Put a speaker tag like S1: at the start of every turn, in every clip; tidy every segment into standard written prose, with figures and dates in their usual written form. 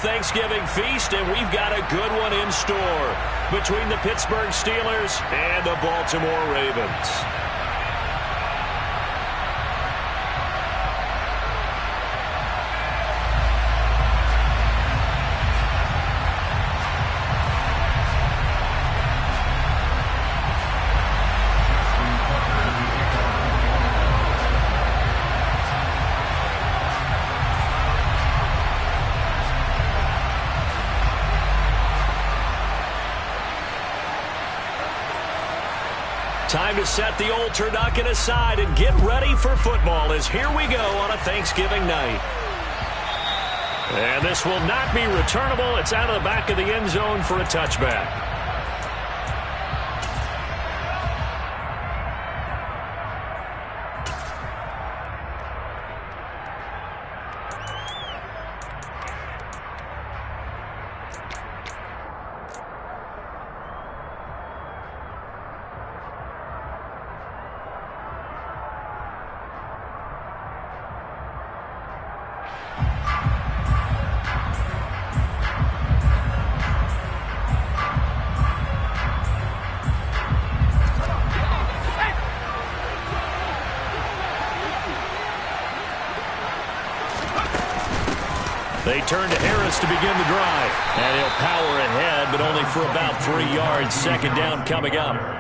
S1: Thanksgiving feast, and we've got a good one in store between the Pittsburgh Steelers and the Baltimore Ravens. Time to set the old turducken aside and get ready for football as here we go on a Thanksgiving night. And this will not be returnable. It's out of the back of the end zone for a touchback. They turn to Harris to begin the drive. And he'll power ahead, but only for about 3 yards. Second down coming up.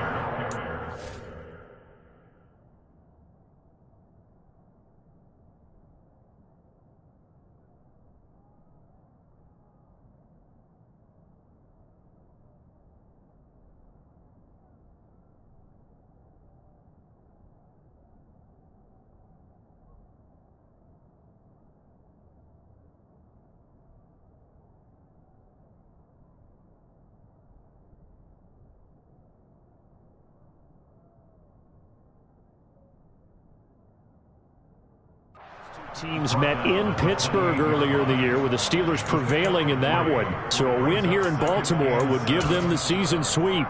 S1: Teams met in Pittsburgh earlier in the year with the Steelers prevailing in that one. So a win here in Baltimore would give them the season sweep.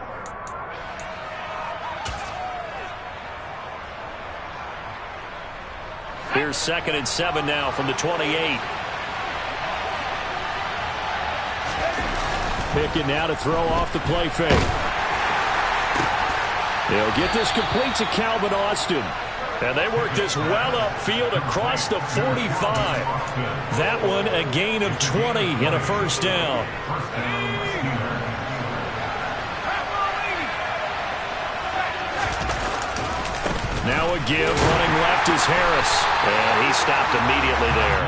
S1: Here's 2nd and 7 now from the 28. Pickett now to throw off the play fake. They'll get this complete to Calvin Austin. And they work this well upfield across the 45. That one a gain of 20 and a first down. Now a give, running left is Harris. And he stopped immediately there.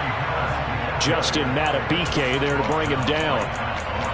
S1: Justin Matabike there to bring him down.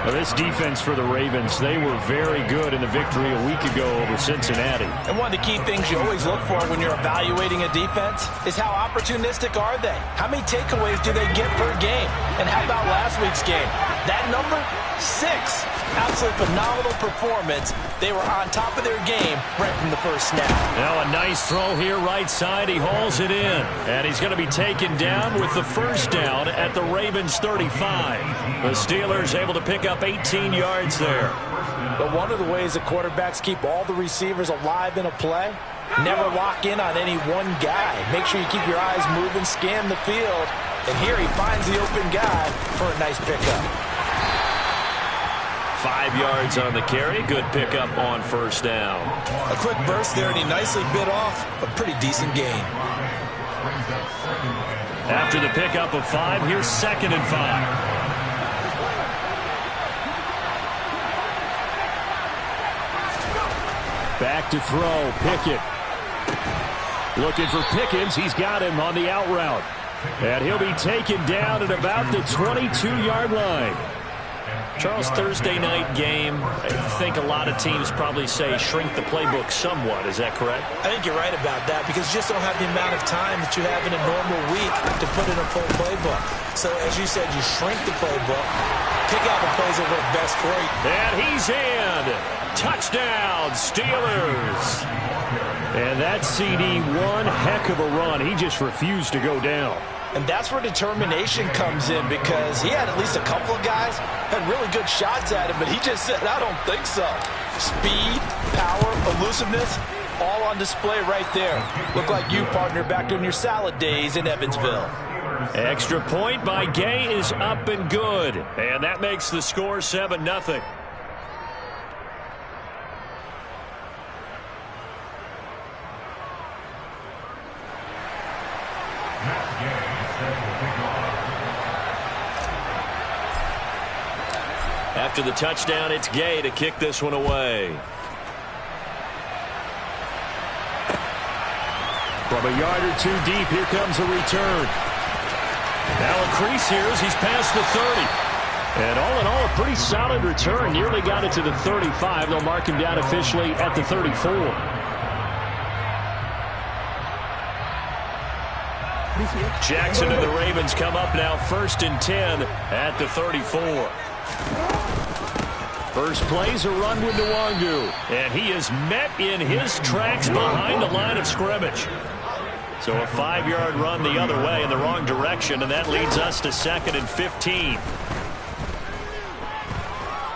S1: Well, this defense for the Ravens, they were very good in the victory a week ago over Cincinnati.
S2: And one of the key things you always look for when you're evaluating a defense is how opportunistic are they? How many takeaways do they get per game? And how about last week's game? That number, 6. Absolutely phenomenal performance. They were on top of their game right from the first snap.
S1: Now a nice throw here right side. He hauls it in. And he's going to be taken down with the first down at the Ravens 35. The Steelers able to pick up 18 yards there.
S2: But one of the ways that quarterbacks keep all the receivers alive in a play, never lock in on any one guy. Make sure you keep your eyes moving, scan the field. And here he finds the open guy for a nice pickup.
S1: 5 yards on the carry. Good pickup on first down.
S2: A quick burst there, and he nicely bit off a pretty decent gain.
S1: After the pickup of 5, here's 2nd and 5. Back to throw, Pickett. Looking for Pickens. He's got him on the out route. And he'll be taken down at about the 22-yard line. Charles, Thursday night game, I think a lot of teams probably say shrink the playbook somewhat. Is that correct?
S2: I think you're right about that because you just don't have the amount of time that you have in a normal week to put in a full playbook. So, as you said, you shrink the playbook, pick out the plays that work best for you.
S1: And he's in. Touchdown, Steelers. And that CD, one heck of a run. He just refused to go down.
S2: And that's where determination comes in because he had at least a couple of guys had really good shots at him, but he just said, I don't think so. Speed, power, elusiveness, all on display right there. Look like you, partner, back in your salad days in Evansville.
S1: Extra point by Gay is up and good. And that makes the score 7-0. After the touchdown, it's Gay to kick this one away. From a yard or two deep, here comes a return. Now a crease here as he's past the 30. And all in all, a pretty solid return. Nearly got it to the 35. They'll mark him down officially at the 34. Jackson and the Ravens come up now 1st and 10 at the 34. First play's a run with Nwangu, and he is met in his tracks behind the line of scrimmage. So a 5-yard run the other way in the wrong direction, and that leads us to 2nd and 15.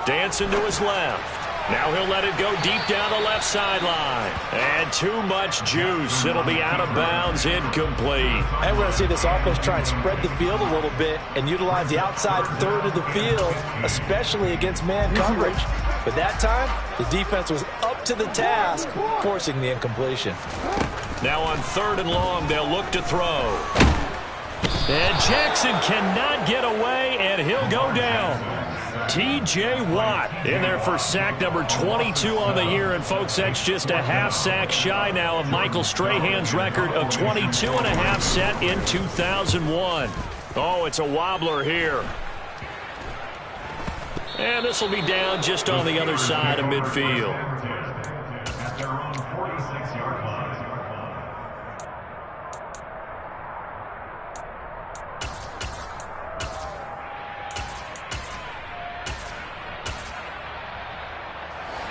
S1: Dancing to his left. Now he'll let it go deep down the left sideline. And too much juice. It'll be out of bounds, incomplete.
S2: And we're going to see this offense try and spread the field a little bit and utilize the outside third of the field, especially against man coverage. But that time, the defense was up to the task, forcing the incompletion.
S1: Now on 3rd and long, they'll look to throw. And Jackson cannot get away, and he'll go down. T.J. Watt in there for sack number 22 on the year. And, folks, that's just a half sack shy now of Michael Strahan's record of 22.5 set in 2001. Oh, it's a wobbler here. And this will be down just on the other side of midfield.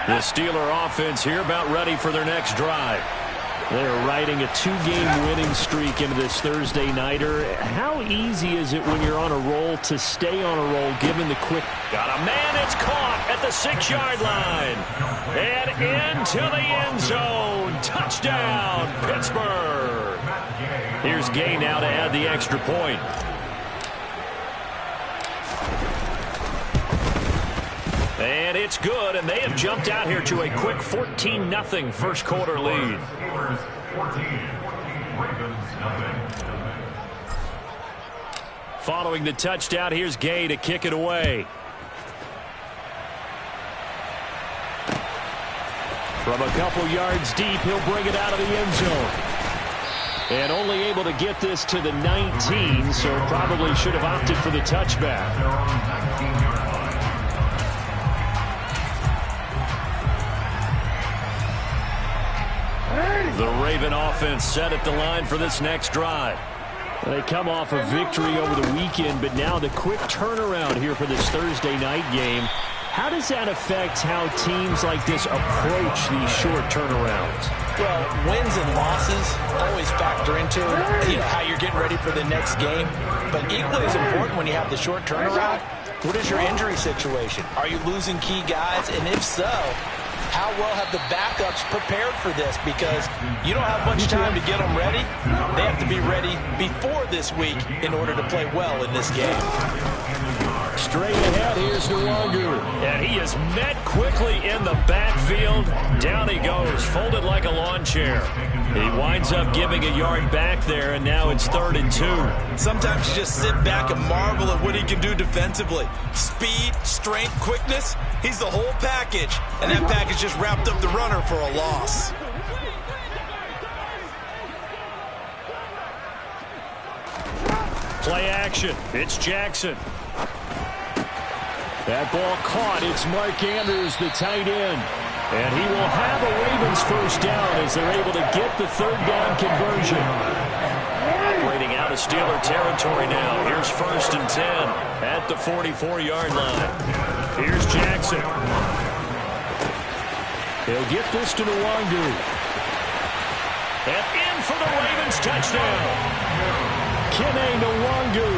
S1: The Steeler offense here about ready for their next drive. They're riding a 2-game winning streak into this Thursday nighter. How easy is it when you're on a roll to stay on a roll given the quick? Got a man, it's caught at the 6-yard line. And into the end zone. Touchdown, Pittsburgh. Here's Gay now to add the extra point. And it's good, and they have jumped out here to a quick 14-0 first quarter lead. Following the touchdown, here's Gay to kick it away. From a couple yards deep, he'll bring it out of the end zone. And only able to get this to the 19, so probably should have opted for the touchback. The Raven offense set at the line for this next drive. They come off a victory over the weekend, but now the quick turnaround here for this Thursday night game. How does that affect how teams like this approach these short turnarounds?
S2: Well, wins and losses always factor into how you're getting ready for the next game. But equally as important when you have the short turnaround, what is your injury situation? Are you losing key guys? And if so, how well have the backups prepared for this? Because you don't have much time to get them ready. They have to be ready before this week in order to play well in this game.
S1: Straight ahead, here's Nwangu. And he is met quickly in the backfield. Down he goes, folded like a lawn chair. He winds up giving a yard back there, and now it's 3rd and 2.
S2: Sometimes you just sit back and marvel at what he can do defensively. Speed, strength, quickness, he's the whole package. And that package just wrapped up the runner for a loss.
S1: Play action. It's Jackson. That ball caught. It's Mark Andrews, the tight end. And he will have a Ravens first down as they're able to get the 3rd down conversion. Operating out of Steeler territory now. Here's 1st and 10 at the 44-yard line. Here's Jackson. He'll get this to Nwangu. And in for the Ravens touchdown. Kene Nwangu.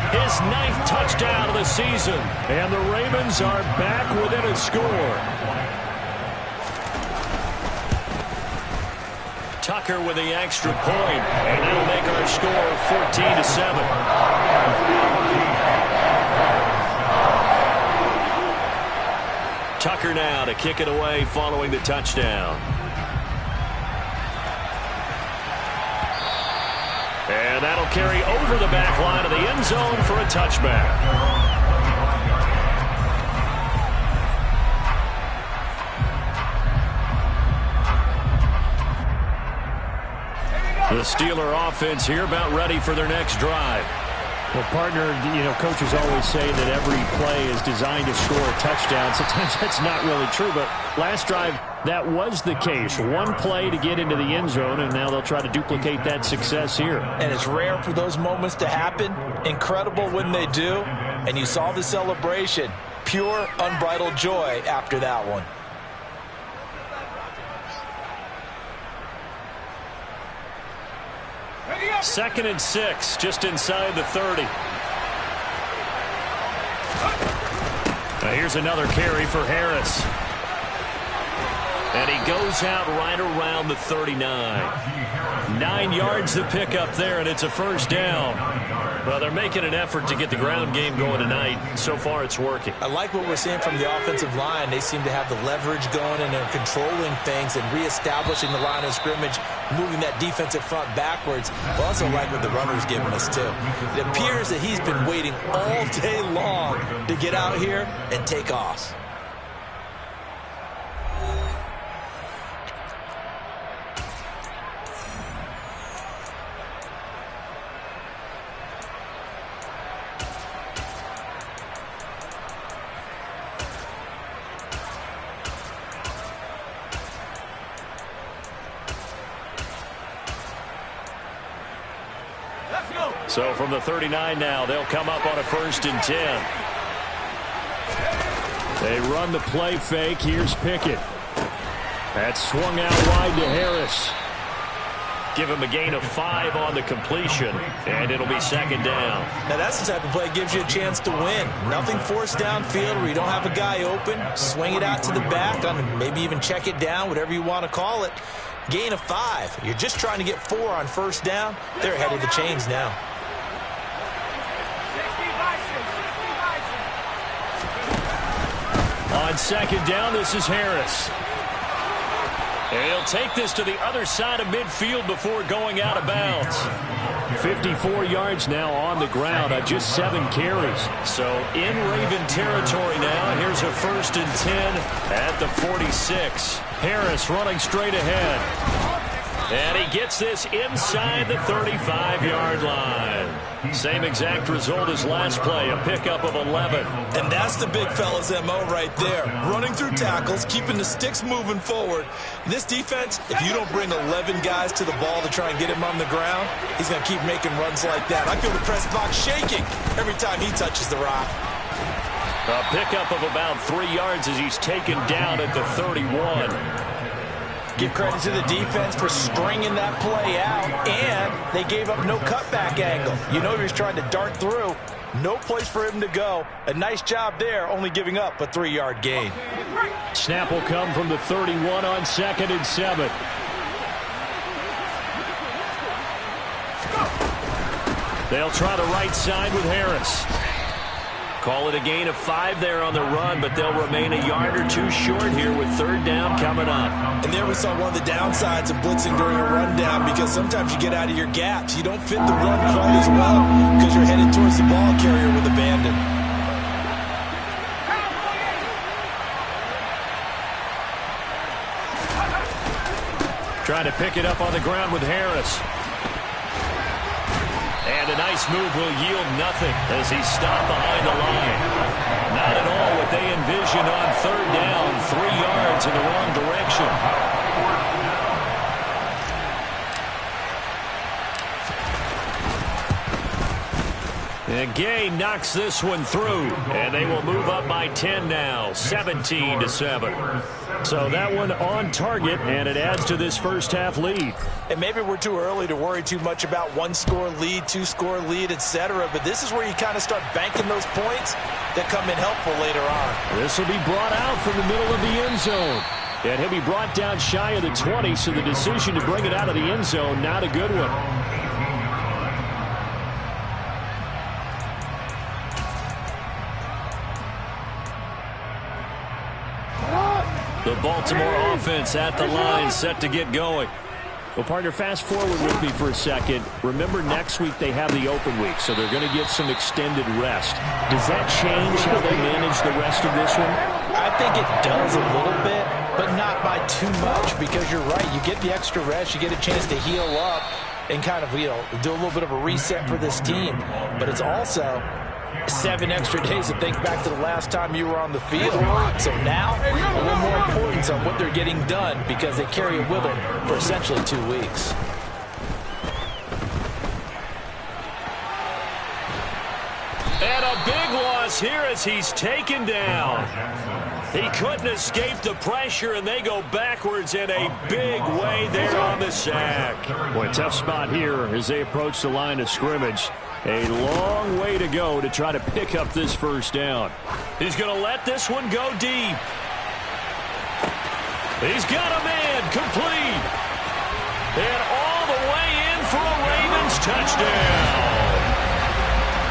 S1: His 9th touchdown of the season. And the Ravens are back within a score. Tucker with the extra point, and that'll make our score 14-7. Tucker now to kick it away following the touchdown. And that'll carry over the back line of the end zone for a touchback. The Steeler offense here about ready for their next drive.
S3: Well, partner, coaches always say that every play is designed to score a touchdown. Sometimes that's not really true, but last drive, that was the case. One play to get into the end zone, and now they'll try to duplicate that success here.
S2: And it's rare for those moments to happen. Incredible when they do. And you saw the celebration. Pure, unbridled joy after that one.
S1: Second and 6, just inside the 30. Now here's another carry for Harris. And he goes out right around the 39. 9 yards to pick up there, and it's a first down. Well, they're making an effort to get the ground game going tonight. So far, it's working.
S2: I like what we're seeing from the offensive line. They seem to have the leverage going, and they're controlling things and reestablishing the line of scrimmage, moving that defensive front backwards. I also like what the runner's giving us, too. It appears that he's been waiting all day long to get out here and take off.
S1: So from the 39 now, they'll come up on a 1st and 10. They run the play fake. Here's Pickett. That's swung out wide to Harris. Give him a gain of 5 on the completion, and it'll be 2nd down.
S2: Now that's the type of play that gives you a chance to win. Nothing forced downfield where you don't have a guy open. Swing it out to the back, maybe even check it down, whatever you want to call it. Gain of 5. You're just trying to get 4 on 1st down. They're ahead of the chains now.
S1: On 2nd down, this is Harris. And he'll take this to the other side of midfield before going out of bounds. 54 yards now on the ground on just 7 carries. So in Raven territory now. Here's a 1st and 10 at the 46. Harris running straight ahead. And he gets this inside the 35-yard line. Same exact result as last play, a pickup of 11.
S2: And that's the big fella's MO right there. Running through tackles, keeping the sticks moving forward. This defense, if you don't bring 11 guys to the ball to try and get him on the ground, he's going to keep making runs like that. I feel the press box shaking every time he touches the rock.
S1: A pickup of about 3 yards as he's taken down at the 31.
S2: Give credit to the defense for stringing that play out, and they gave up no cutback angle. You know he was trying to dart through. No place for him to go. A nice job there, only giving up a 3-yard gain.
S1: Snap will come from the 31 on 2nd and 7. They'll try the right side with Harris. Call it a gain of 5 there on the run, but they'll remain a yard or 2 short here with 3rd down coming up.
S2: And there we saw one of the downsides of blitzing during a rundown, because sometimes you get out of your gaps. You don't fit the run quite as well because you're headed towards the ball carrier with abandon.
S1: Trying to pick it up on the ground with Harris. And a nice move will yield nothing as he's stopped behind the line. Not at all what they envisioned on 3rd down. 3 yards in the wrong direction. And Gay knocks this one through, and they will move up by 10 now, 17-7. So that one on target, and it adds to this first half lead.
S2: And maybe we're too early to worry too much about 1-score lead, 2-score lead, etc. But this is where you kind of start banking those points that come in helpful later on.
S1: This will be brought out from the middle of the end zone. And he'll be brought down shy of the 20, so the decision to bring it out of the end zone, not a good one.
S3: The Baltimore offense at the line, set to get going.
S1: Well, partner, fast forward with me for a second. Remember, next week they have the open week, so they're going to get some extended rest. Does that change how they manage the rest of this one?
S2: I think it does a little bit, but not by too much, because you're right. You get the extra rest. You get a chance to heal up and kind of, do a little bit of a reset for this team. But it's also 7 extra days to think back to the last time you were on the field. So now, a little more importance on what they're getting done, because they carry it with them for essentially 2 weeks.
S3: And a big loss here as he's taken down. He couldn't escape the pressure, and they go backwards in a big way there on the sack.
S1: Boy, tough spot here as they approach the line of scrimmage. A long way to go to try to pick up this first down.
S3: He's going to let this one go deep. He's got a man complete. And all the way in for a Ravens touchdown.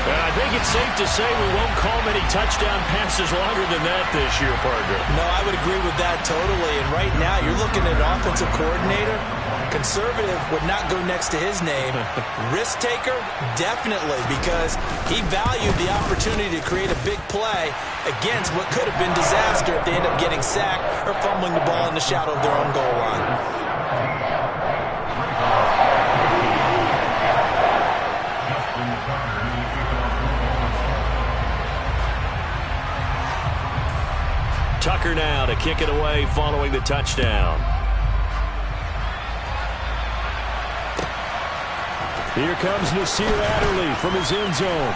S3: And I think it's safe to say we won't call many touchdown passes longer than that this year, partner.
S2: No, I would agree with that totally. And right now, you're looking at an offensive coordinator. Conservative would not go next to his name. Risk taker, definitely, because he valued the opportunity to create a big play against what could have been disaster if they end up getting sacked or fumbling the ball in the shadow of their own goal line.
S3: Tucker now to kick it away following the touchdown.
S1: Here comes Nasir Adderley from his end zone.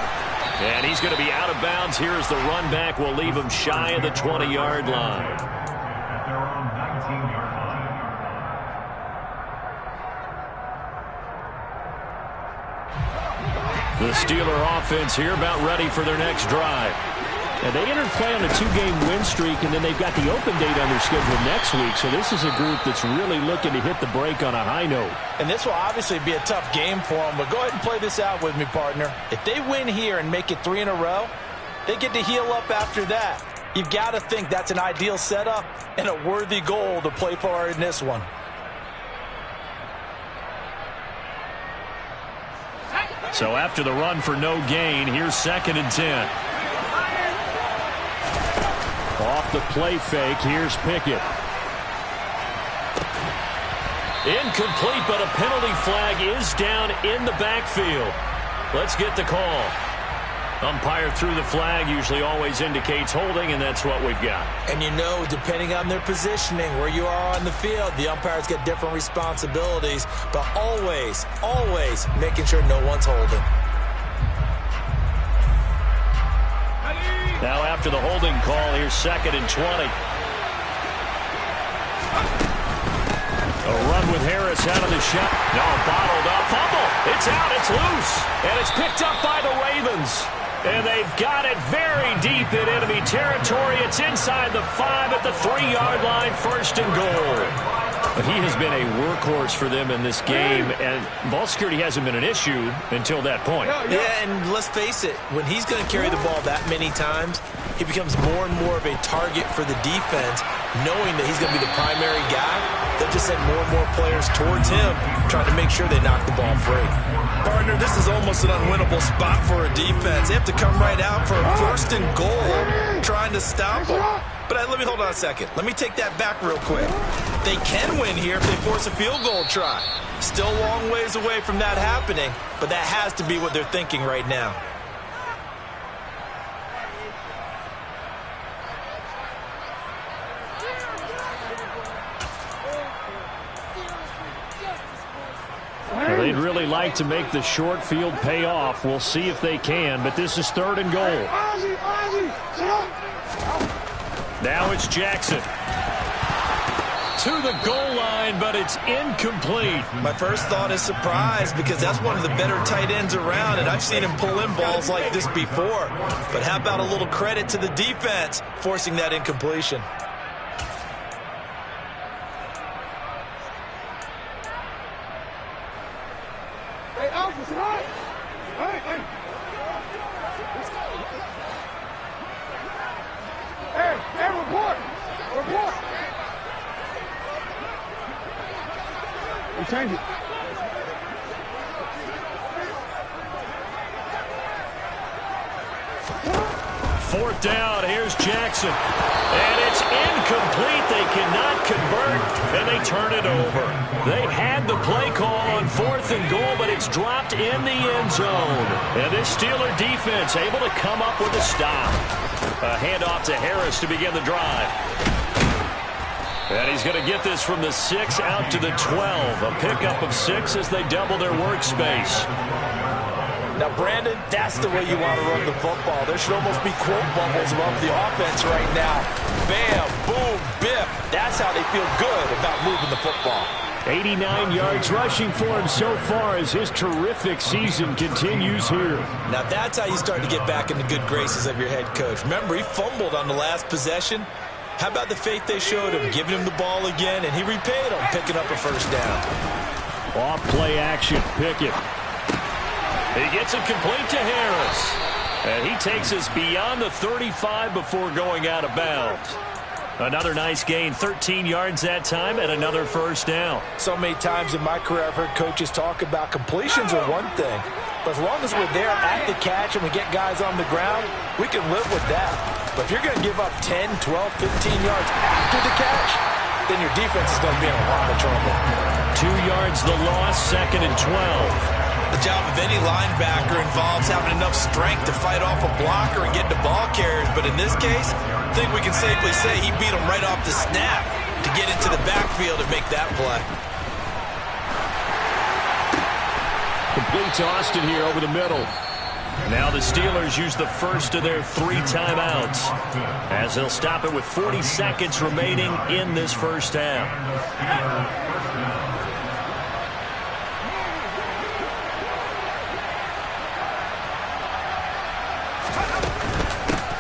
S3: And he's going to be out of bounds here as the run back will leave him shy of the 20-yard line. The Steeler offense here about ready for their next drive.
S1: And they entered play on a 2-game win streak, and then they've got the open date on their schedule next week. So this is a group that's really looking to hit the break on a high note.
S2: And this will obviously be a tough game for them, but go ahead and play this out with me, partner. If they win here and make it 3 in a row, they get to heal up after that. You've got to think that's an ideal setup and a worthy goal to play for in this one.
S3: So after the run for no gain, here's 2nd and 10.
S1: Off the play fake, here's Pickett.
S3: Incomplete, but a penalty flag is down in the backfield. Let's get the call. Umpire threw the flag, usually always indicates holding, and that's what we've got.
S2: And depending on their positioning, where you are on the field, the umpires get different responsibilities, but always, always making sure no one's holding.
S3: Now after the holding call, here's 2nd and 20. A run with Harris out of the shot. No, bottled up. Fumble. It's out. It's loose. And it's picked up by the Ravens. And they've got it very deep in enemy territory. It's inside the 5 at the 3-yard line. 1st and goal.
S1: He has been a workhorse for them in this game, and ball security hasn't been an issue until that point.
S2: Yeah, and let's face it, when he's going to carry the ball that many times, he becomes more and more of a target for the defense, knowing that he's going to be the primary guy. They'll just send more and more players towards him, trying to make sure they knock the ball free. Partner, this is almost an unwinnable spot for a defense. They have to come right out for a 1st and goal, trying to stop them. But let me hold on a second. Let me take that back real quick. They can win here if they force a field goal try. Still a long ways away from that happening, but that has to be what they're thinking right now.
S1: They'd really like to make the short field pay off. We'll see if they can, but this is 3rd and goal.
S3: Now it's Jackson. To the goal line, but it's incomplete.
S2: My first thought is surprise, because that's one of the better tight ends around, and I've seen him pull in balls like this before. But how about a little credit to the defense forcing that incompletion?
S4: change it.
S3: Fourth down, here's Jackson. And it's incomplete. They cannot convert, and they turn it over. They had the play call on 4th and goal, but it's dropped in the end zone. And this Steeler defense able to come up with a stop. A handoff to Harris to begin the drive. And he's going to get this from the 6 out to the 12. A pickup of 6 as they double their workspace.
S2: Now, Brandon, that's the way you want to run the football. There should almost be quote bubbles above the offense right now. Bam, boom, biff. That's how they feel good about moving the football.
S3: 89 yards rushing for him so far as his terrific season continues here.
S2: Now, that's how you start to get back in the good graces of your head coach. Remember, he fumbled on the last possession. How about the faith they showed him, giving him the ball again, and he repaid him, picking up a first down.
S3: Off play action, Pickett. He gets it complete to Harris. And he takes us beyond the 35 before going out of bounds. Another nice gain, 13 yards that time, and another first down.
S2: So many times in my career I've heard coaches talk about completions are one thing. But as long as we're there at the catch and we get guys on the ground, we can live with that. But if you're going to give up 10, 12, 15 yards after the catch, then your defense is going to be in a lot of trouble.
S3: 2 yards the loss, 2nd and 12.
S2: The job of any linebacker involves having enough strength to fight off a blocker and get to ball carriers. But in this case, I think we can safely say he beat him right off the snap to get into the backfield and make that play.
S3: Complete to Austin here over the middle. Now the Steelers use the first of their 3 timeouts as they'll stop it with 40 seconds remaining in this first half.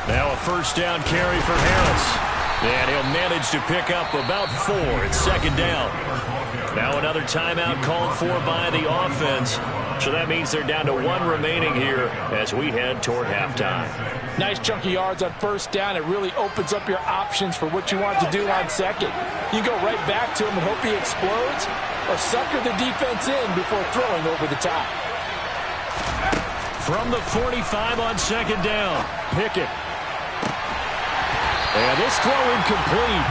S3: Now a first down carry for Harris. And he'll manage to pick up about 4. It's 2nd down. Now another timeout called for by the offense. So that means they're down to 1 remaining here as we head toward halftime.
S2: Nice chunk of yards on first down. It really opens up your options for what you want to do on second. You go right back to him and hope he explodes, or sucker the defense in before throwing over the top.
S3: From the 45 on 2nd down, Pickett. And this throw incomplete.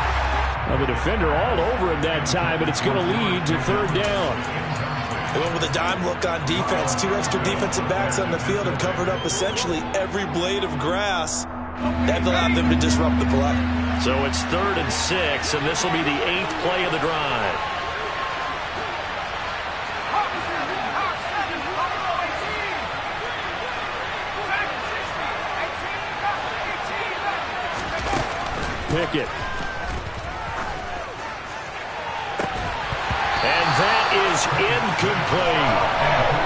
S3: Well, the defender all over him that time, but it's going to lead to 3rd down.
S2: They went with a dime look on defense. 2 extra defensive backs on the field and covered up essentially every blade of grass. That allowed them to disrupt the play.
S3: So it's 3rd and 6, and this will be the 8th play of the drive. Pickett. And that is incomplete.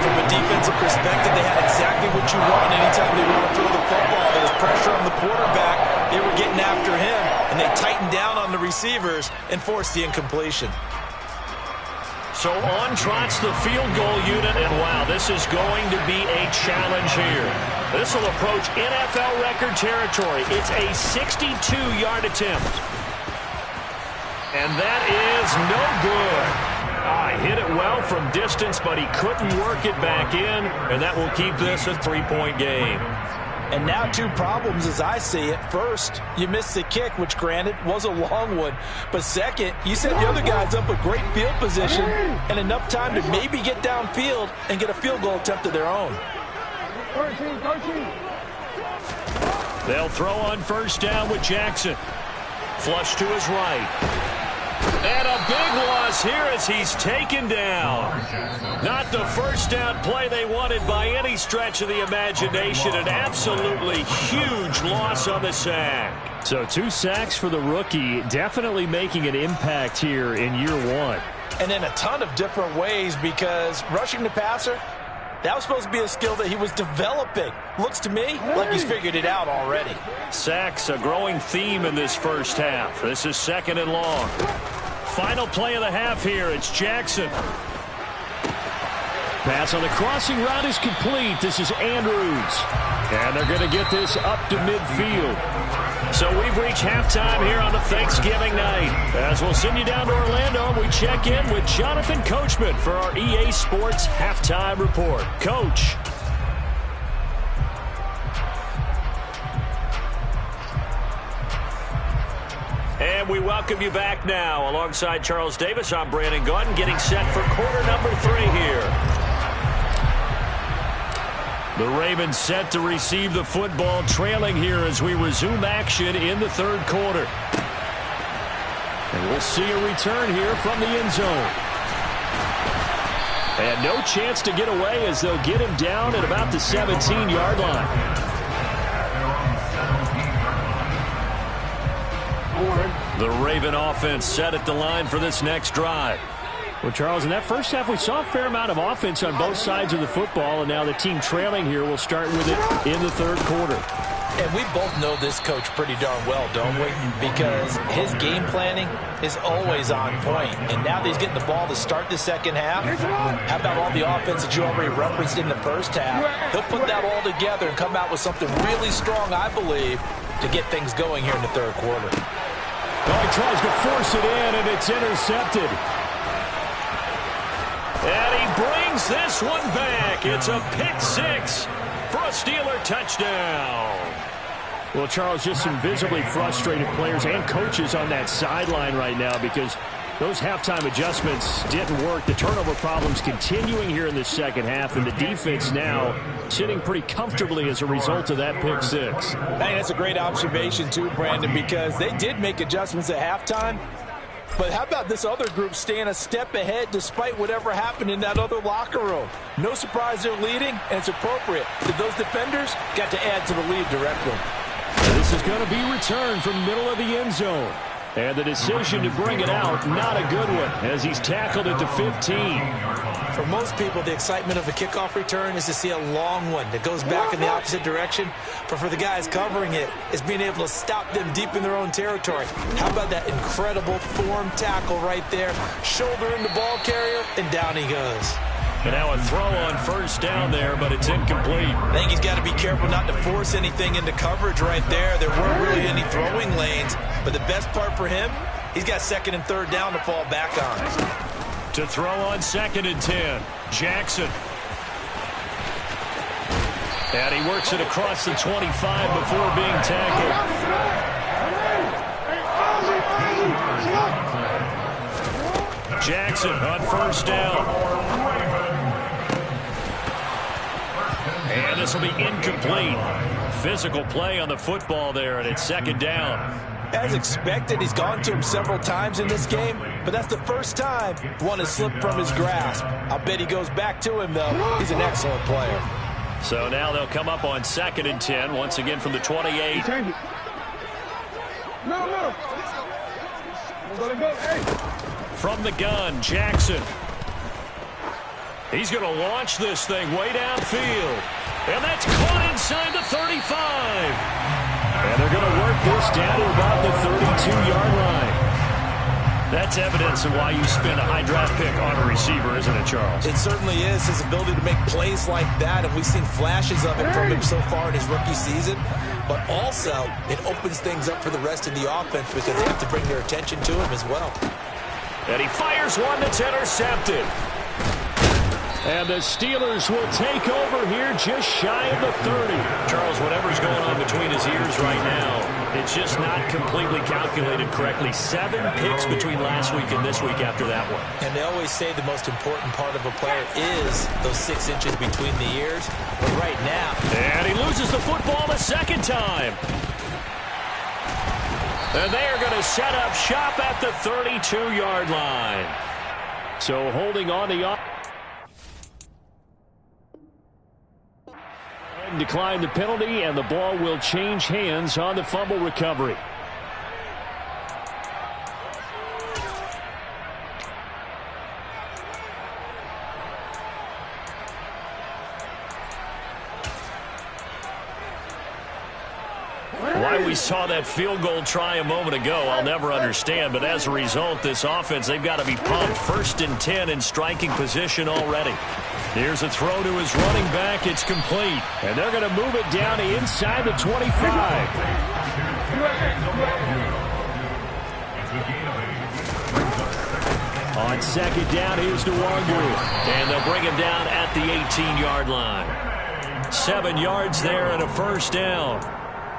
S2: From a defensive perspective, they had exactly what you want anytime they want to throw the football. There was pressure on the quarterback. They were getting after him, and they tightened down on the receivers and forced the incompletion.
S3: So on trots the field goal unit, and wow, this is going to be a challenge here. This will approach NFL record territory. It's a 62-yard attempt. And that is no good. He hit it well from distance, but he couldn't work it back in, and that will keep this a 3-point game.
S2: And now 2 problems as I see it. First, you missed the kick, which granted was a long one. But second, you set the other guys up with great field position and enough time to maybe get downfield and get a field goal attempt of their own.
S4: 13.
S3: They'll throw on first down with Jackson. Flush to his right. And a big loss here as he's taken down. Not the first down play they wanted by any stretch of the imagination. An absolutely huge loss on the sack. So 2 sacks for the rookie, definitely making an impact here in year 1.
S2: And in a ton of different ways, because rushing the passer, that was supposed to be a skill that he was developing. Looks to me like he's figured it out already.
S3: Sacks, a growing theme in this first half. This is 2nd and long. Final play of the half here. It's Jackson. Pass on the crossing route is complete. This is Andrews. And they're going to get this up to midfield. So we've reached halftime here on the Thanksgiving night. As we'll send you down to Orlando, we check in with Jonathan Coachman for our EA Sports Halftime Report. Coach. And we welcome you back now. Alongside Charles Davis, I'm Brandon Gaudin, getting set for quarter number 3 here. The Ravens set to receive the football, trailing here as we resume action in the third quarter. And we'll see a return here from the end zone. And no chance to get away as they'll get him down at about the 17-yard line. The Raven offense set at the line for this next drive. Well, Charles, in that first half, we saw a fair amount of offense on both sides of the football, and now the team trailing here will start with it in the third quarter.
S2: And we both know this coach pretty darn well, don't we? Because his game planning is always on point. And now that he's getting the ball to start the second half, how about all the offense that you already referenced in the first half? He'll put that all together and come out with something really strong, I believe, to get things going here in the third quarter.
S3: Oh, he tries to force it in, and it's intercepted. And he brings this one back. It's a pick 6 for a Steeler touchdown. Well, Charles, just some visibly frustrated players and coaches on that sideline right now because those halftime adjustments didn't work. The turnover problems continuing here in the second half, and the defense now sitting pretty comfortably as a result of that pick 6.
S2: I think that's a great observation too, Brandon, because they did make adjustments at halftime. But how about this other group staying a step ahead despite whatever happened in that other locker room? No surprise they're leading, and it's appropriate. Those defenders got to add to the lead directly.
S3: This is going to be returned from the middle of the end zone. And the decision to bring it out, not a good one, as he's tackled at the 15.
S2: For most people, the excitement of a kickoff return is to see a long one that goes back in the opposite direction. But for the guys covering it, it's being able to stop them deep in their own territory. How about that incredible form tackle right there? Shoulder in the ball carrier, and down he goes.
S3: And now a throw on first down there, but it's incomplete.
S2: I think he's got to be careful not to force anything into coverage right there. There weren't really any throwing lanes. But the best part for him, he's got second and third down to fall back on.
S3: To throw on 2nd and 10, Jackson. And he works it across the 25 before being tackled. Jackson on first down. And this will be incomplete. Physical play on the football there, and it's 2nd down.
S2: As expected, he's gone to him several times in this game, but that's the first time one has slipped from his grasp. I'll bet he goes back to him, though. He's an excellent player.
S3: So now they'll come up on 2nd and 10, once again from the 28. From the gun, Jackson. He's going to launch this thing way downfield. And that's caught inside the 35. And they're going to work this down to about the 32-yard line. That's evidence of why you spend a high draft pick on a receiver, isn't it, Charles?
S2: It certainly is. His ability to make plays like that, and we've seen flashes of it from him so far in his rookie season. But also, it opens things up for the rest of the offense because they have to bring their attention to him as well.
S3: And he fires one that's intercepted. And the Steelers will take over here just shy of the 30. Charles, whatever's going on between his ears right now, it's just not completely calculated correctly. 7 picks between last week and this week after that one.
S2: And they always say the most important part of a player is those 6 inches between the ears. But right now...
S3: And he loses the football a second time. And they are going to set up shop at the 32-yard line. So holding on the... Decline the penalty, and the ball will change hands on the fumble recovery. Why we saw that field goal try a moment ago, I'll never understand. But as a result, this offense, they've got to be pumped. 1st and 10 in striking position already. Here's a throw to his running back. It's complete. And they're going to move it down to inside the 25.
S1: On second down, here's Nwangu.
S3: And they'll bring him down at the 18-yard line. 7 yards there and a first down.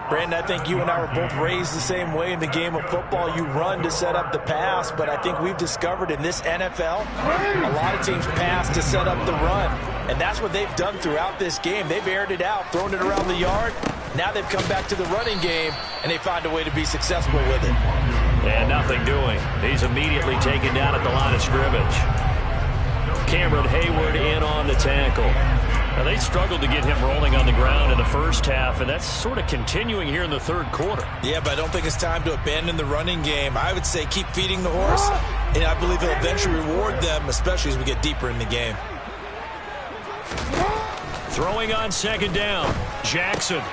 S2: Brandon, I think you and I were both raised the same way in the game of football. You run to set up the pass, but I think we've discovered in this NFL, a lot of teams pass to set up the run. And that's what they've done throughout this game. They've aired it out, thrown it around the yard. Now they've come back to the running game, and they find a way to be successful with it.
S3: And nothing doing. He's immediately taken down at the line of scrimmage. Cameron Hayward in on the tackle.
S1: Now, they struggled to get him rolling on the ground in the first half, and that's sort of continuing here in the third quarter.
S2: Yeah, but I don't think it's time to abandon the running game. I would say keep feeding the horse, and I believe he'll eventually reward them, especially as we get deeper in the game.
S1: Throwing on second down, Jackson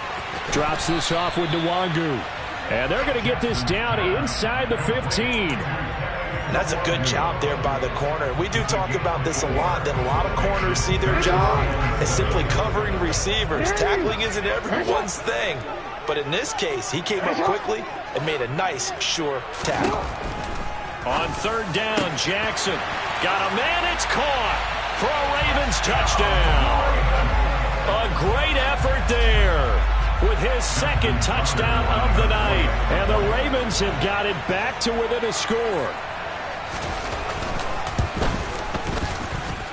S1: drops this off with Nwangu. And they're going to get this down inside the 15.
S2: That's a good job there by the corner. We do talk about this a lot, that a lot of corners see their job as simply covering receivers. Tackling isn't everyone's thing. But in this case, he came up quickly and made a nice, sure tackle.
S1: On third down, Jackson got a man. It's caught for a Ravens touchdown. A great effort there with his second touchdown of the night. And the Ravens have got it back to within a score.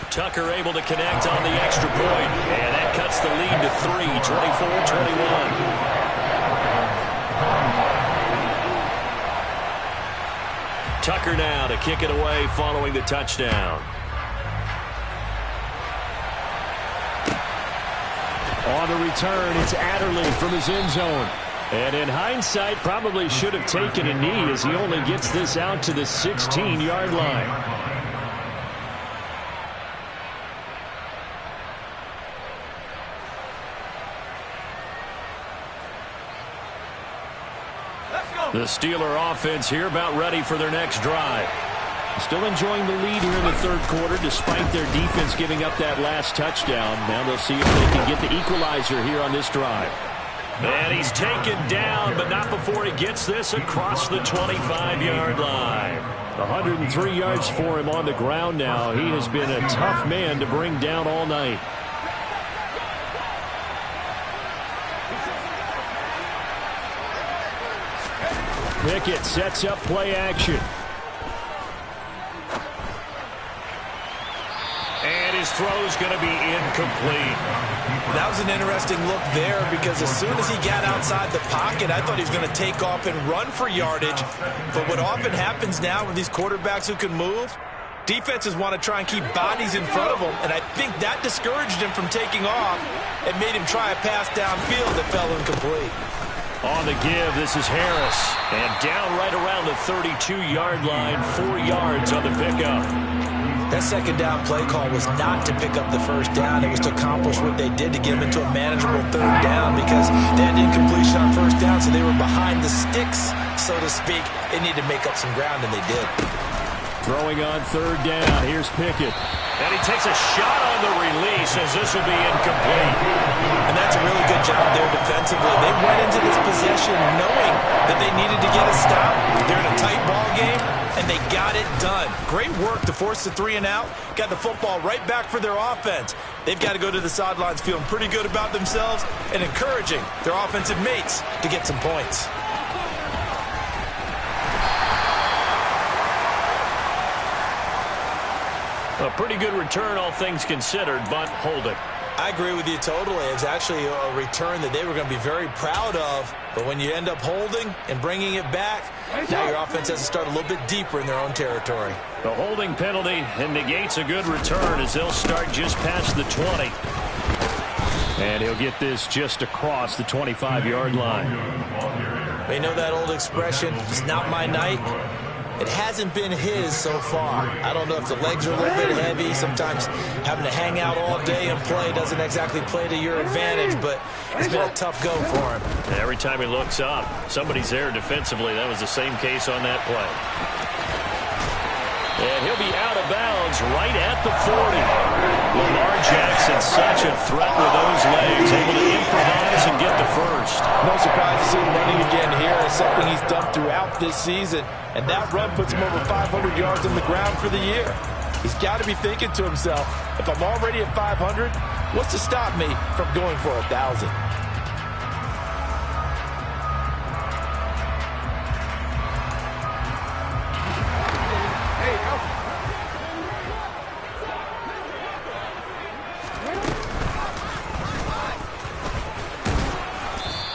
S3: Tucker able to connect on the extra point. And that cuts the lead to 3, 24-21. Tucker now to kick it away following the touchdown.
S1: On the return, it's Adderley from his end zone. And in hindsight, probably should have taken a knee as he only gets this out to the 16-yard line. The Steeler offense here about ready for their next drive. Still enjoying the lead here in the third quarter despite their defense giving up that last touchdown. Now they'll see if they can get the equalizer here on this drive.
S3: And he's taken down, but not before he gets this across the 25-yard line.
S1: 103 yards for him on the ground now. He has been a tough man to bring down all night. Pickett sets up play action.
S3: And his throw's going to be incomplete.
S2: That was an interesting look there because as soon as he got outside the pocket, I thought he was going to take off and run for yardage. But what often happens now with these quarterbacks who can move, defenses want to try and keep bodies in front of them. And I think that discouraged him from taking off and made him try a pass downfield that fell incomplete.
S1: On the give, this is Harris.
S3: And down right around the 32-yard line, 4 yards on the pickup.
S2: That second down play call was not to pick up the first down. It was to accomplish what they did to get them into a manageable third down because they had incompletion on first down, so they were behind the sticks, so to speak. They needed to make up some ground, and they did.
S1: Throwing on third down. Here's Pickett.
S3: And he takes a shot on the release as this will be incomplete.
S2: And that's a really good job there defensively. They went into this possession knowing that they needed to get a stop. They're in a tight ball game, and they got it done. Great work to force the 3 and out. Got the football right back for their offense. They've got to go to the sidelines feeling pretty good about themselves and encouraging their offensive mates to get some points.
S3: A pretty good return, all things considered, but holding.
S2: I agree with you totally. It's actually a return that they were going to be very proud of. But when you end up holding and bringing it back, now your offense has to start a little bit deeper in their own territory.
S3: The holding penalty and negates a good return as they'll start just past the 20.
S1: And he'll get this just across the 25-yard line.
S2: They know that old expression, it's not my night. It hasn't been his so far. I don't know if the legs are a little bit heavy. Sometimes having to hang out all day and play doesn't exactly play to your advantage, but it's been a tough go for him.
S3: Every time he looks up, somebody's there defensively. That was the same case on that play.
S1: And he'll be out of bounds right at the 40. Lamar Jackson, such a threat with those legs, able to improvise and get the first.
S2: No surprise to see him running again here. It's something he's done throughout this season. And that run puts him over 500 yards on the ground for the year. He's got to be thinking to himself, if I'm already at 500, what's to stop me from going for 1,000?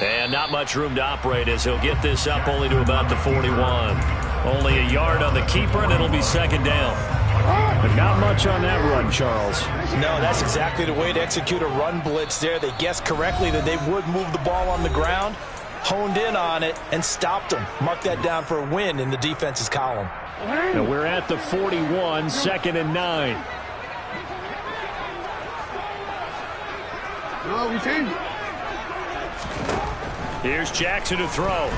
S1: And not much room to operate as he'll get this up only to about the 41. Only a yard on the keeper, and it'll be second down.
S3: But not much on that run, Charles.
S2: No, that's exactly the way to execute a run blitz there. They guessed correctly that they would move the ball on the ground, honed in on it, and stopped them. Mark that down for a win in the defense's column.
S3: And we're at the 41, 2nd and 9.
S4: No, we changed.
S3: Here's Jackson to throw.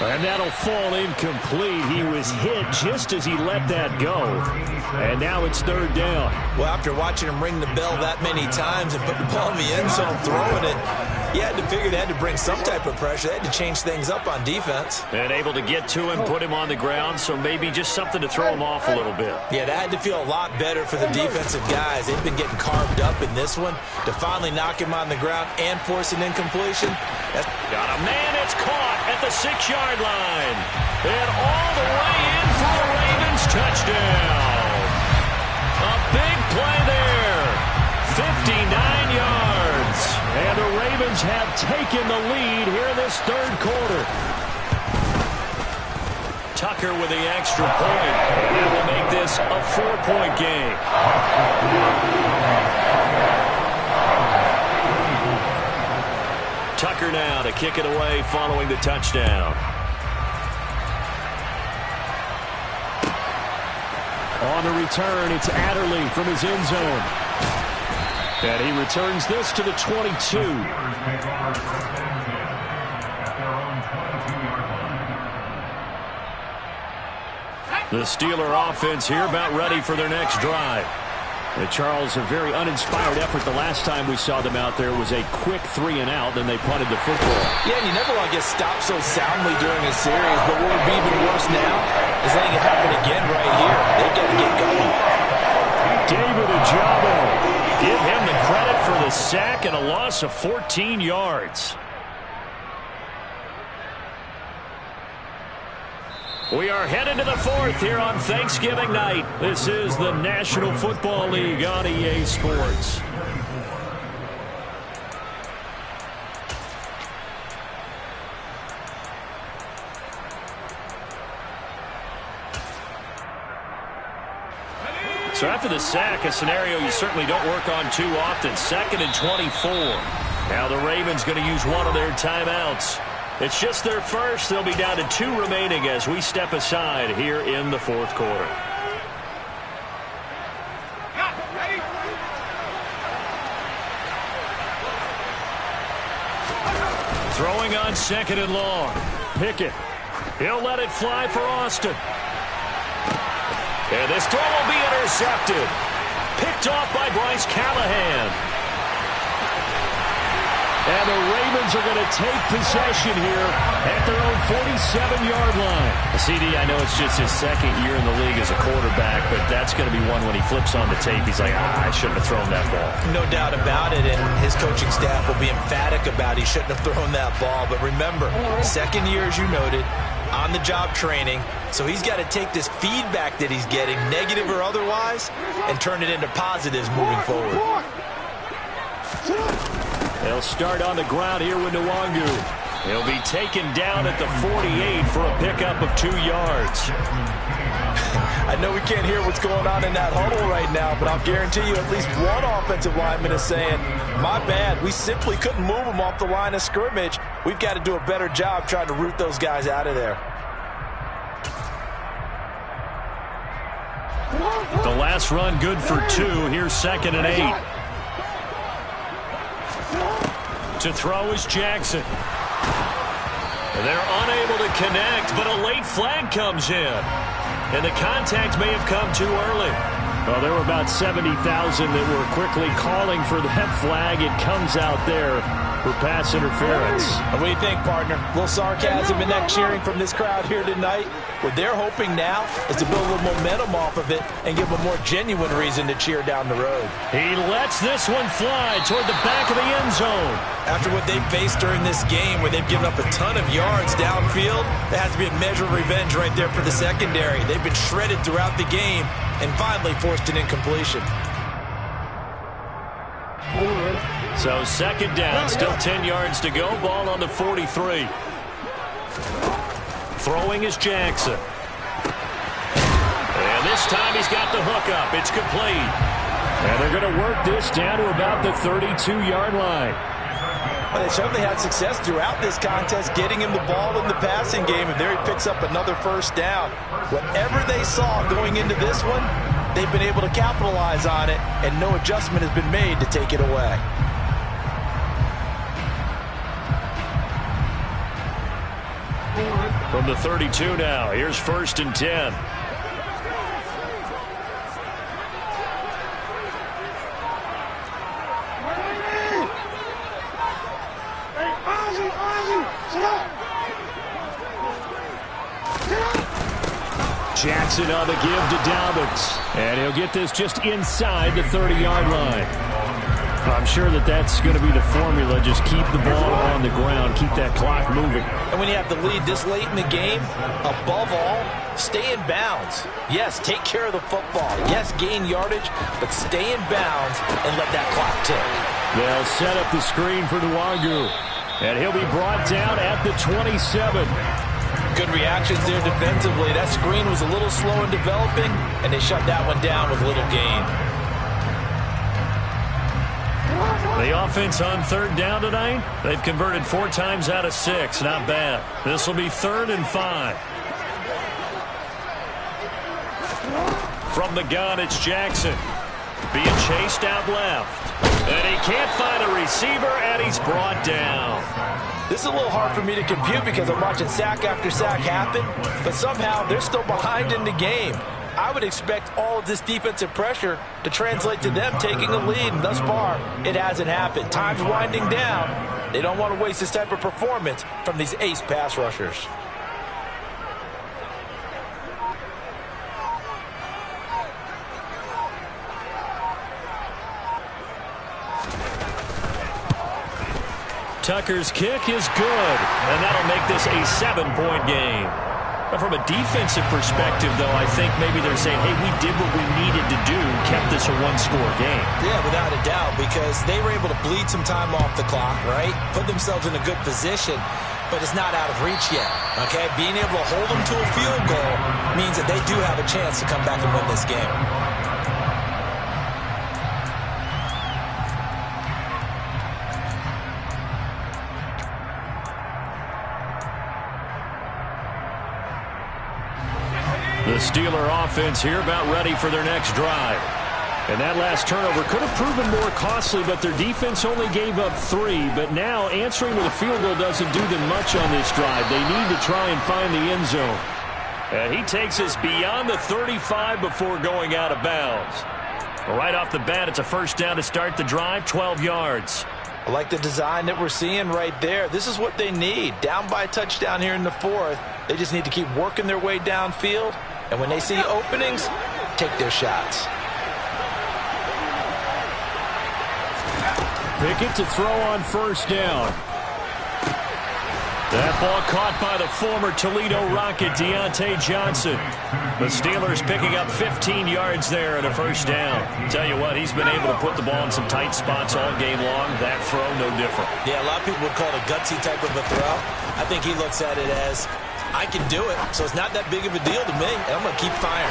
S3: And that'll fall incomplete. He was hit just as he let that go. And now it's 3rd down.
S2: Well, after watching him ring the bell that many times and put the ball in the end zone throwing it, you had to figure they had to bring some type of pressure. They had to change things up on defense.
S1: And able to get to him, put him on the ground, so maybe just something to throw him off a little bit.
S2: Yeah, that had to feel a lot better for the defensive guys. They've been getting carved up in this one. To finally knock him on the ground and force an incompletion.
S1: Got a man, it's caught at the 6-yard line. And all the way in for a Ravens touchdown. A big play there. 59 yards. And the Ravens have taken the lead here in this 3rd quarter. Tucker with the extra point. And that will make this a 4-point game. Tucker now to kick it away following the touchdown.
S3: On the return, it's Adderley from his end zone. And he returns this to the 22.
S1: The Steeler offense here about ready for their next drive.
S3: Charles, a very uninspired effort the last time we saw them out there was a quick 3-and-out, then they punted the football.
S2: Yeah, and you never want to get stopped so soundly during a series, but what would be even worse now is letting it happen again right here. They've got to get going.
S3: David Ojabo.
S1: Give him the credit for the sack and a loss of 14 yards. We are headed to the 4th here on Thanksgiving night. This is the National Football League on EA Sports. So after the sack, a scenario you certainly don't work on too often. 2nd and 24. Now the Ravens going to use one of their timeouts. It's just their first. They'll be down to 2 remaining as we step aside here in the 4th quarter. Throwing on 2nd and long. Pickett. He'll let it fly for Austin. And this throw will be intercepted. Picked off by Bryce Callahan. And the Ravens are going to take possession here at their own 47-yard line. CD, I know it's just his 2nd year in the league as a quarterback, but that's going to be one when he flips on the tape. He's like, I shouldn't have thrown that ball.
S2: No doubt about it, and his coaching staff will be emphatic about he shouldn't have thrown that ball. But remember, 2nd year, as you noted, on-the-job training. So he's got to take this feedback that he's getting, negative or otherwise, and turn it into positives moving forward.
S3: They'll start on the ground here with Nwangu.
S1: He'll be taken down at the 48 for a pickup of 2 yards.
S2: I know we can't hear what's going on in that huddle right now, but I'll guarantee you at least one offensive lineman is saying, my bad, we simply couldn't move them off the line of scrimmage. We've got to do a better job trying to root those guys out of there.
S1: The last run good for 2. Here's 2nd and 8. To throw is Jackson. They're unable to connect, but a late flag comes in.
S3: and the contact may have come too early. Well, there were about 70,000 that were quickly calling for that flag. It comes out there for pass interference.
S2: What do you think, partner? A little sarcasm in that cheering from this crowd here tonight. What they're hoping now is to build a little momentum off of it and give them a more genuine reason to cheer down the road.
S3: He lets this one fly toward the back of the end zone.
S2: After what they've faced during this game where they've given up a ton of yards downfield, there has to be a measure of revenge right there for the secondary. They've been shredded throughout the game and finally forced an incompletion.
S3: So second down, still 10 yards to go. Ball on the 43. Throwing is Jackson. And this time he's got the hook up. It's complete. And they're going to work this down to about the 32-yard line.
S2: Well, they certainly had success throughout this contest getting him the ball in the passing game, and there he picks up another first down. Whatever they saw going into this one, they've been able to capitalize on it, and no adjustment has been made to take it away.
S3: From the 32 now, here's 1st and 10. Jackson on the give to Dobbins. And he'll get this just inside the 30-yard line. I'm sure that's going to be the formula. Just keep the ball on the ground. Keep that clock moving.
S2: And when you have the lead this late in the game, above all, stay in bounds. Yes, take care of the football. Yes, gain yardage, but stay in bounds and let that clock tick.
S3: They'll set up the screen for Nwangu. And he'll be brought down at the 27.
S2: Good reactions there defensively. That screen was a little slow in developing, and they shut that one down with little gain.
S3: The offense on 3rd down tonight, they've converted 4 times out of 6. Not bad. This will be 3rd and 5. From the gun, it's Jackson. Being chased out left. And he can't find a receiver, and he's brought down.
S2: This is a little hard for me to compute because I'm watching sack after sack happen, but somehow they're still behind in the game. I would expect all of this defensive pressure to translate to them taking a lead, and thus far, it hasn't happened. Time's winding down. They don't want to waste this type of performance from these ace pass rushers.
S3: Tucker's kick is good, and that'll make this a 7-point game. But from a defensive perspective, though, I think maybe they're saying, hey, we did what we needed to do, kept this a 1-score game.
S2: Yeah, without a doubt, because they were able to bleed some time off the clock, right? Put themselves in a good position, but it's not out of reach yet, okay? Being able to hold them to a field goal means that they do have a chance to come back and win this game.
S3: The Steeler offense here about ready for their next drive. And that last turnover could have proven more costly, but their defense only gave up 3. But now answering with a field goal doesn't do them much on this drive. They need to try and find the end zone. And he takes us beyond the 35 before going out of bounds. Right off the bat, it's a first down to start the drive, 12 yards.
S2: I like the design that we're seeing right there. This is what they need. Down by a touchdown here in the 4th. They just need to keep working their way downfield. And when they see openings, take their shots.
S3: Pickett to throw on first down. That ball caught by the former Toledo Rocket, Deontay Johnson. The Steelers picking up 15 yards there and a first down. Tell you what, he's been able to put the ball in some tight spots all game long. That throw, no different.
S2: Yeah, a lot of people would call it a gutsy type of a throw. I think he looks at it as, I can do it, so it's not that big of a deal to me, and I'm going to keep firing.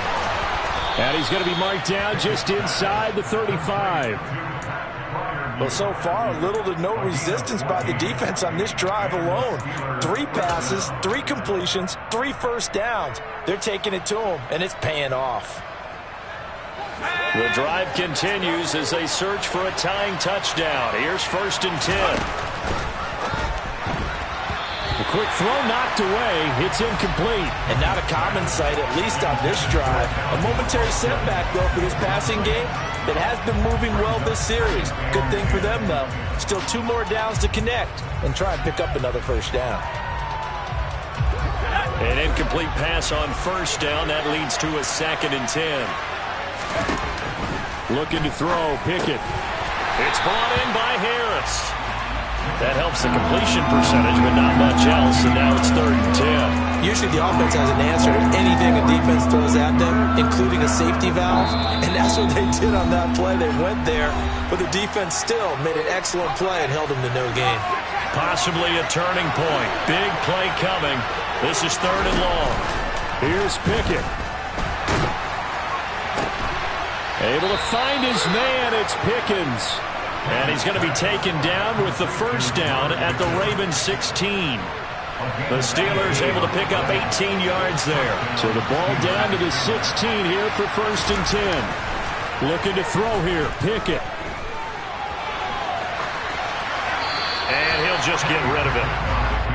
S3: And he's going to be marked down just inside the 35.
S2: Well, so far, little to no resistance by the defense on this drive alone. 3 passes, 3 completions, 3 first downs. They're taking it to them, and it's paying off.
S3: The drive continues as they search for a tying touchdown. Here's 1st and 10. The quick throw knocked away. It's incomplete.
S2: And not a common sight, at least on this drive. A momentary setback, though, for this passing game that has been moving well this series. Good thing for them, though. Still 2 more downs to connect and try and pick up another first down.
S3: An incomplete pass on first down. That leads to a 2nd and 10. Looking to throw. Pickett. It's brought in by Harris. That helps the completion percentage, but not much else, and now it's 3rd and 10.
S2: Usually the offense has an answer to anything a defense throws at them, including a safety valve, and that's what they did on that play. They went there, but the defense still made an excellent play and held them to no gain.
S3: Possibly a turning point. Big play coming. This is 3rd and long. Here's Pickett. Able to find his man. It's Pickens. And he's going to be taken down with the first down at the Ravens 16. The Steelers able to pick up 18 yards there. So the ball down to the 16 here for 1st and 10. Looking to throw here. Pickett. And he'll just get rid of it.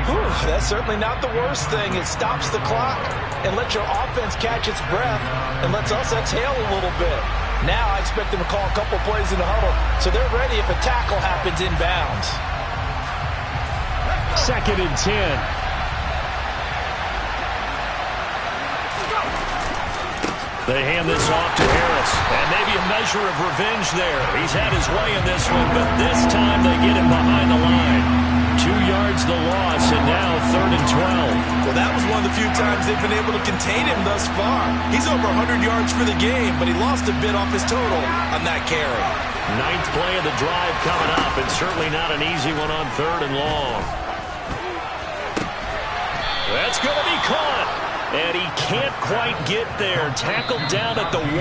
S2: Whew, that's certainly not the worst thing. It stops the clock and lets your offense catch its breath and lets us exhale a little bit. Now I expect them to call a couple plays in the huddle, so they're ready if a tackle happens inbounds.
S3: 2nd and 10. They hand this off to Harris, and maybe a measure of revenge there. He's had his way in this one, but this time they get him behind the line. 2 yards the loss, and now 3rd and 12.
S2: Well, that was one of the few times they've been able to contain him thus far. He's over 100 yards for the game, but he lost a bit off his total on that carry.
S3: 9th play of the drive coming up, and certainly not an easy one on 3rd and long. That's going to be caught, and he can't quite get there. Tackled down at the 1.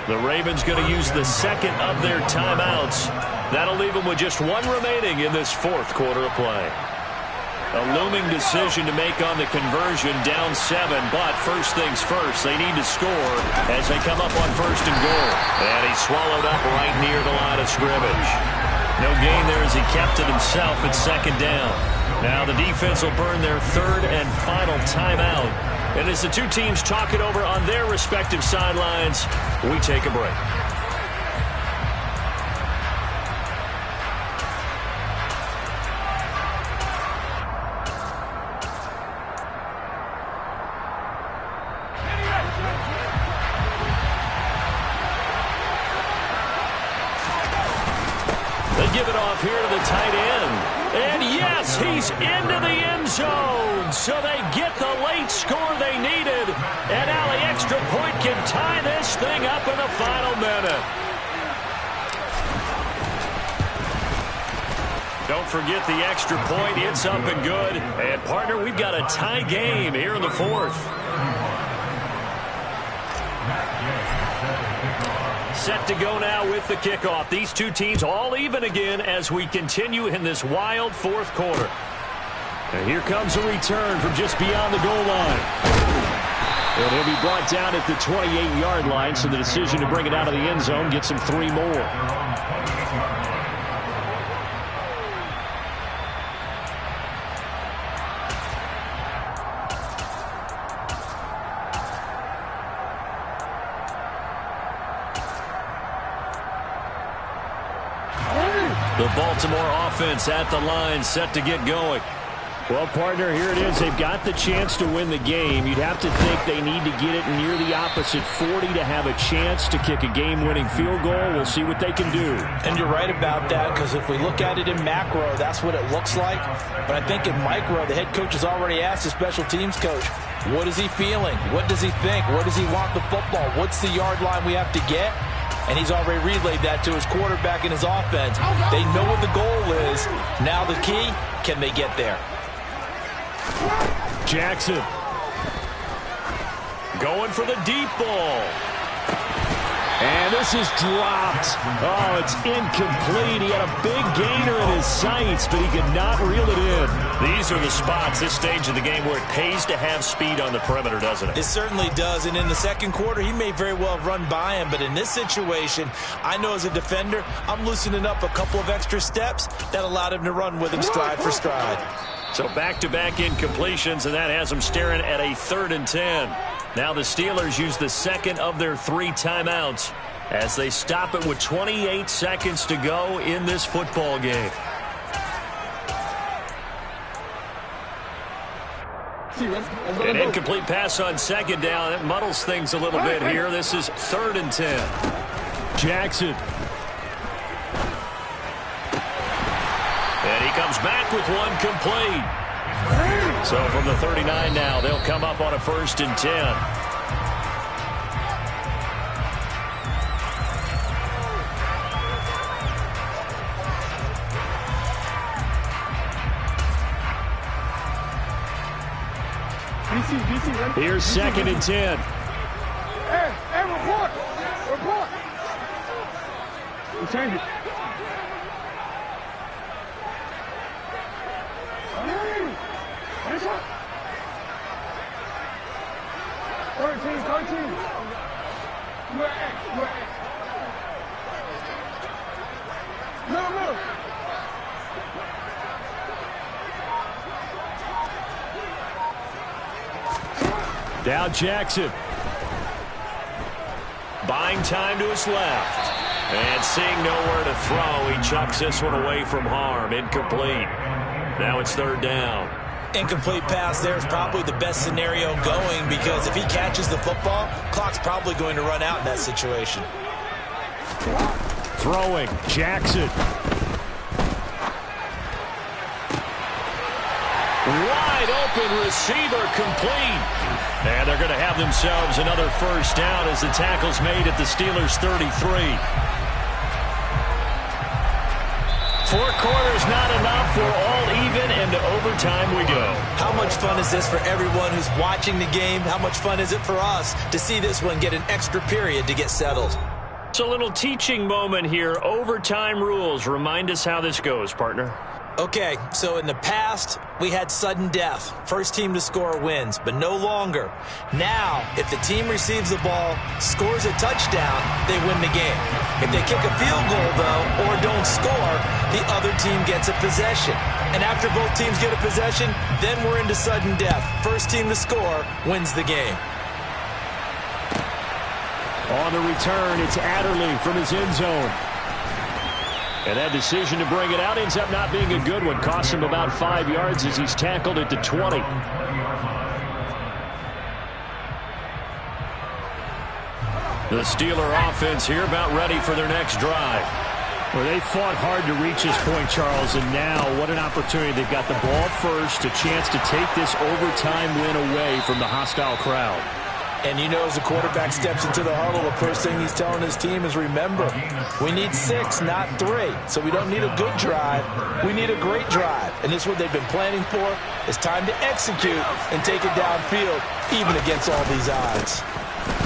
S3: The Ravens going to use the 2nd of their timeouts. That'll leave them with just 1 remaining in this 4th quarter of play. A looming decision to make on the conversion, down 7, but first things first, they need to score as they come up on 1st and goal. And he swallowed up right near the line of scrimmage. No gain there as he kept it himself at 2nd down. Now the defense will burn their 3rd and final timeout. And as the two teams talk it over on their respective sidelines, we take a break. Give it off here to the tight end. And yes, he's into the end zone. So they get the late score they needed. And now the extra point can tie this thing up in the final minute. Don't forget the extra point. It's up and good. And partner, we've got a tie game here in the 4th. Set to go now with the kickoff. These two teams all even again as we continue in this wild 4th quarter. And here comes a return from just beyond the goal line. And he'll be brought down at the 28-yard line, so the decision to bring it out of the end zone gets him 3 more. The Baltimore offense at the line, set to get going. Well, partner, here it is. They've got the chance to win the game. You'd have to think they need to get it near the opposite 40 to have a chance to kick a game-winning field goal. We'll see what they can do.
S2: And you're right about that, because if we look at it in macro, that's what it looks like. But I think in micro, the head coach has already asked the special teams coach, what is he feeling? What does he think? Where does he want the football? What's the yard line we have to get? And he's already relayed that to his quarterback and his offense. They know what the goal is. Now the key, can they get there?
S3: Jackson going for the deep ball. And this is dropped. Oh, it's incomplete. He had a big gainer in his sights, but he could not reel it in. These are the spots, this stage of the game, where it pays to have speed on the perimeter, doesn't it?
S2: It certainly does. And in the second quarter, he may very well have run by him. But in this situation, I know as a defender, I'm loosening up a couple of extra steps that allowed him to run with him stride for stride.
S3: So back-to-back incompletions, and that has them staring at a 3rd and 10. Now the Steelers use the second of their 3 timeouts as they stop it with 28 seconds to go in this football game. An incomplete pass on 2nd down. It muddles things a little bit here. This is 3rd and 10. Jackson. And he comes back with one complete. So from the 39 now, they'll come up on a 1st and 10. Here's 2nd and 10.
S4: Hey, report! Report! We change it. Nice one. 13. You're X. No.
S3: Down Jackson. Buying time to his left. And seeing nowhere to throw, he chucks this one away from harm. Incomplete. Now it's 3rd down.
S2: Incomplete pass there is probably the best scenario going because if he catches the football, clock's probably going to run out in that situation.
S3: Throwing. Jackson. Wide open receiver complete. And they're going to have themselves another 1st down as the tackle's made at the Steelers' 33. 4 quarters not enough. We're all even, and to overtime we go.
S2: How much fun is this for everyone who's watching the game? How much fun is it for us to see this one get an extra period to get settled?
S3: It's a little teaching moment here. Overtime rules. Remind us how this goes, partner.
S2: Okay, so in the past, we had sudden death. First team to score wins, but no longer. Now, if the team receives the ball, scores a touchdown, they win the game. If they kick a field goal, though, or don't score, the other team gets a possession. And after both teams get a possession, then we're into sudden death. First team to score wins the game.
S3: On the return, it's Adderley from his end zone. And that decision to bring it out ends up not being a good one. Costs him about 5 yards as he's tackled at the 20. The Steeler offense here about ready for their next drive. Well, they fought hard to reach this point, Charles, and now what an opportunity. They've got the ball first, a chance to take this overtime win away from the hostile crowd.
S2: And you know, as the quarterback steps into the huddle, the first thing he's telling his team is, remember, we need 6, not 3. So we don't need a good drive. We need a great drive. And this is what they've been planning for. It's time to execute and take it downfield, even against all these odds.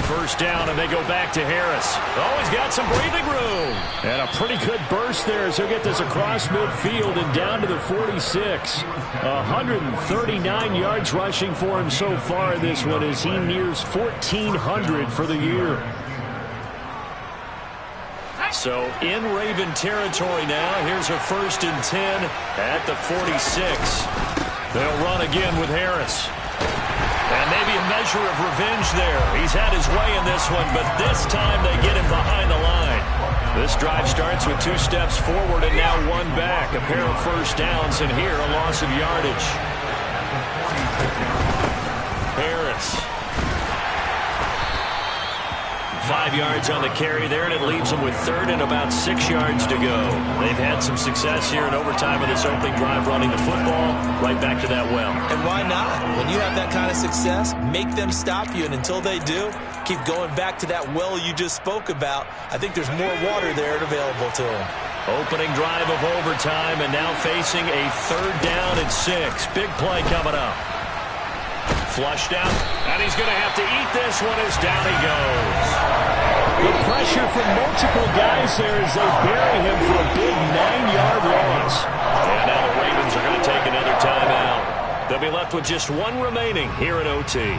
S3: 1st down, and they go back to Harris. Oh, he's got some breathing room. And a pretty good burst there as he'll get this across midfield and down to the 46. 139 yards rushing for him so far in this one as he nears 1,400 for the year. So in Raven territory now. Here's a 1st and 10 at the 46. They'll run again with Harris. And maybe a measure of revenge there. He's had his way in this one, but this time they get him behind the line. This drive starts with 2 steps forward and now 1 back. A pair of 1st downs, and here a loss of yardage. Harris. 5 yards on the carry there, and it leaves them with 3rd and about 6 yards to go. They've had some success here in overtime of this opening drive running the football right back to that well.
S2: And why not? When you have that kind of success, make them stop you, and until they do, keep going back to that well you just spoke about. I think there's more water there available to them.
S3: Opening drive of overtime, and now facing a 3rd down and 6. Big play coming up. Flushed out, and he's going to have to eat this one as down he goes. The pressure from multiple guys there as they bury him for a big 9-yard loss. And now the Ravens are going to take another timeout. They'll be left with just 1 remaining here at OT.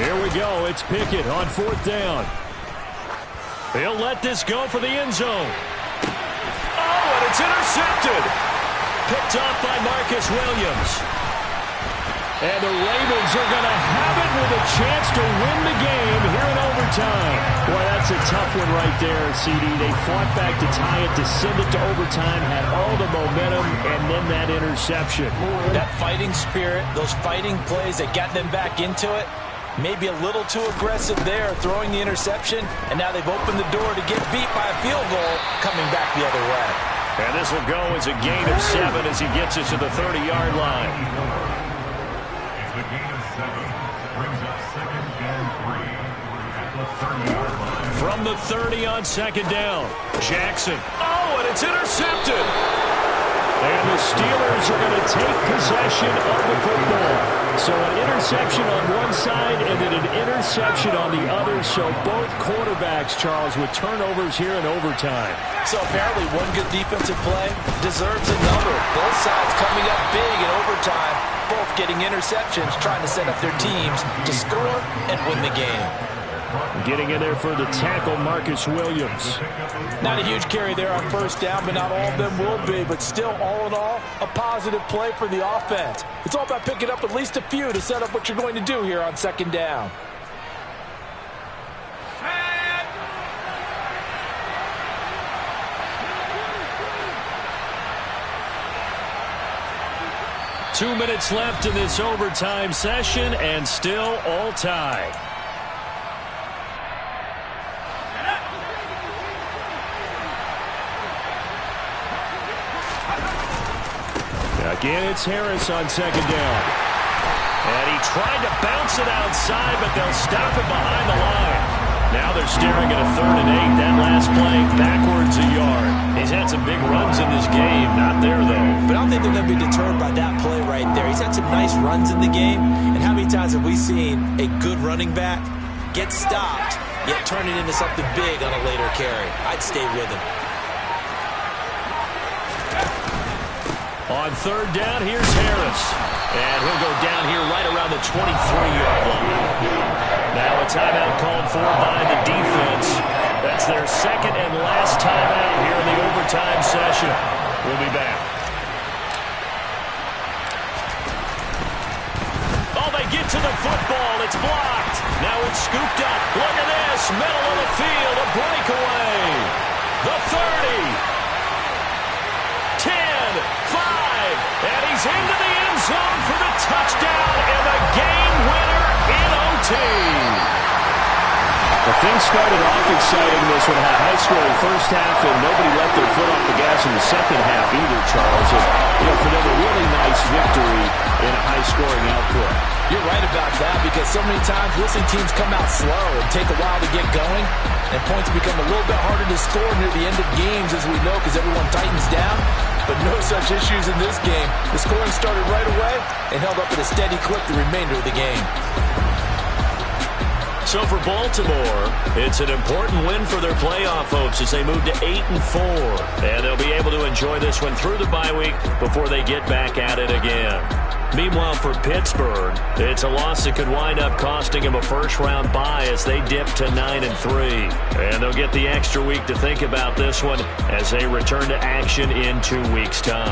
S3: Here we go. It's Pickett on 4th down. He'll let this go for the end zone. Oh, and it's intercepted. Picked off by Marcus Williams. And the Ravens are going to have it with a chance to win the game here in overtime. Boy, that's a tough one right there, CD. They fought back to tie it, to send it to overtime, had all the momentum, and then that interception.
S2: That fighting spirit, those fighting plays that got them back into it, maybe a little too aggressive there, throwing the interception, and now they've opened the door to get beat by a field goal coming back the other way.
S3: And this will go as a gain of 7 as he gets it to the 30-yard line.
S5: The gain of 7 brings up 2nd and 3 at the 30-yard line.
S3: From the 30 on 2nd down, Jackson. Oh, and it's intercepted. And the Steelers are going to take possession of the football. So an interception on one side and then an interception on the other. So both quarterbacks, Charles, with turnovers here in overtime.
S2: So apparently one good defensive play deserves another. Both sides coming up big in overtime, both getting interceptions, trying to set up their teams to score and win the game.
S3: Getting in there for the tackle, Marcus Williams.
S2: Not a huge carry there on 1st down, but not all of them will be. But still, all in all, a positive play for the offense. It's all about picking up at least a few to set up what you're going to do here on 2nd down.
S3: Two minutes left in this overtime session, and still all tied. Again, it's Harris on 2nd down. And he tried to bounce it outside, but they'll stop it behind the line. Now they're staring at a 3rd and 8. That last play, backwards a yard. He's had some big runs in this game. Not there, though.
S2: But I don't think they're going to be deterred by that play right there. He's had some nice runs in the game. And how many times have we seen a good running back get stopped, yet turn it into something big on a later carry? I'd stay with him.
S3: On 3rd down, here's Harris. And he'll go down here right around the 23-yard line. Now a timeout called for by the defense. That's their 2nd and last timeout here in the overtime session. We'll be back. Oh, they get to the football. It's blocked. Now it's scooped up. Look at this. Middle of the field. A breakaway. The 30. 10, 5, and he's into the end zone for the touchdown and the game winner in OT. The things started off exciting. This one had a high-scoring first half, and nobody let their foot off the gas in the second half either, Charles. And, for them, a really nice victory in a high-scoring output.
S2: You're right about that, because so many times we'll see teams come out slow and take a while to get going, and points become a little bit harder to score near the end of games, as we know, because everyone tightens down. But no such issues in this game. The scoring started right away and held up at a steady clip the remainder of the game.
S3: So for Baltimore, it's an important win for their playoff hopes as they move to 8-4. And they'll be able to enjoy this one through the bye week before they get back at it again. Meanwhile, for Pittsburgh, it's a loss that could wind up costing them a first-round bye as they dip to 9-3. And they'll get the extra week to think about this one as they return to action in 2 weeks' time.